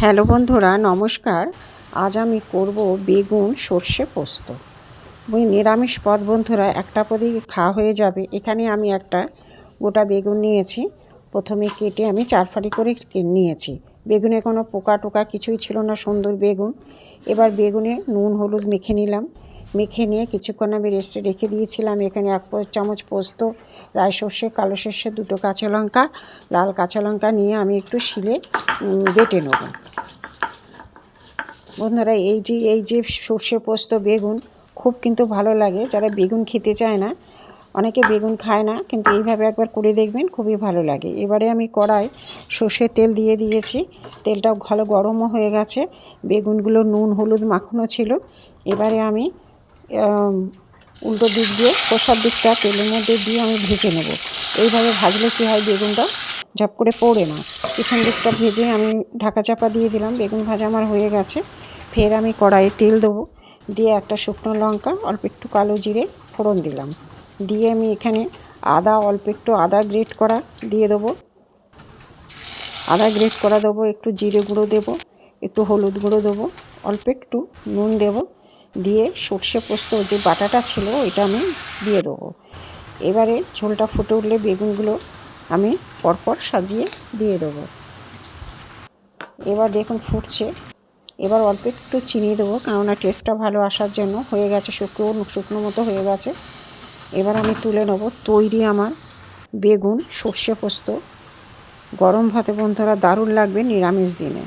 Hello বন্ধুরা, নমস্কার। আজ আমি করব বেগুন সর্ষে পোস্ত। ওই নিরামিষ পদ বন্ধুরা, একটা পদই খাওয়া হয়ে যাবে। এখানে আমি একটা গোটা বেগুন নিয়েছি। প্রথমে কেটে আমি 4 ফালি করে নিয়েছি। বেগুনে কোনো পোকা টোকা কিছুই ছিল না, সুন্দর বেগুন। এবার বেগুনে নুন হলুদ মেখে নিলাম। মেখে নিয়ে কিছুক্ষণ আমি রেস্টে রেখে দিয়েছিলাম। এখানে 1 চামচ পোস্ত, রাই সর্ষে, কালো সর্ষে, 2টো কাঁচা লঙ্কা, লাল কাঁচা লঙ্কা নিয়ে আমি একটু শিলে বেটে নেব। বন্ধুরা, এই যে সর্ষে পোস্ত বেগুন খুব কিন্তু ভালো লাগে। যারা বেগুন খেতে চায় না, অনেকে বেগুন খায় না, কিন্তু এইভাবে একবার করে দেখবেন, খুবই ভালো লাগে। এবারে আমি কড়াই সর্ষের তেল দিয়ে দিয়েছি। তেলটাও ভালো গরমও হয়ে গেছে। বেগুনগুলো নুন হলুদ মাখানো ছিল। এবারে আমি উল্টো দিক দিয়ে খোসার দিকটা তেলের মধ্যে দিয়ে আমি ভেজে নেব। এইভাবে ভাজলে কী হয়, বেগুনটা ঝপ করে পড়ে না। পিছন দিকটা ভেজে আমি ঢাকা চাপা দিয়ে দিলাম। বেগুন ভাজা আমার হয়ে গেছে। ফের আমি কড়াইয়ে তেল দেবো। দিয়ে একটা শুকনো লঙ্কা, অল্প একটু কালো জিরে ফোড়ন দিলাম। দিয়ে আমি এখানে অল্প একটু আদা গ্রেট করা দিয়ে দেবো। আদা গ্রেট করা দেবো, একটু জিরে গুঁড়ো দেবো, একটু হলুদ গুঁড়ো দেবো, অল্প একটু নুন দেবো। দিয়ে সর্ষে পোস্ত যে বাটাটা ছিল ওইটা আমি দিয়ে দেবো। এবারে ঝোলটা ফুটে উঠলে বেগুনগুলো আমি পরপর সাজিয়ে দিয়ে দেবো। এবার দেখুন ফুটছে। এবার অল্প একটু চিনি দেবো, কেননা টেস্টটা ভালো আসার জন্য। হয়ে গেছে, শুকনো মতো হয়ে গেছে। এবার আমি তুলে নেব। তৈরি আমার বেগুন সর্ষে পোস্ত। গরম ভাতে বন্ধুরা দারুণ লাগবে নিরামিষ দিনে।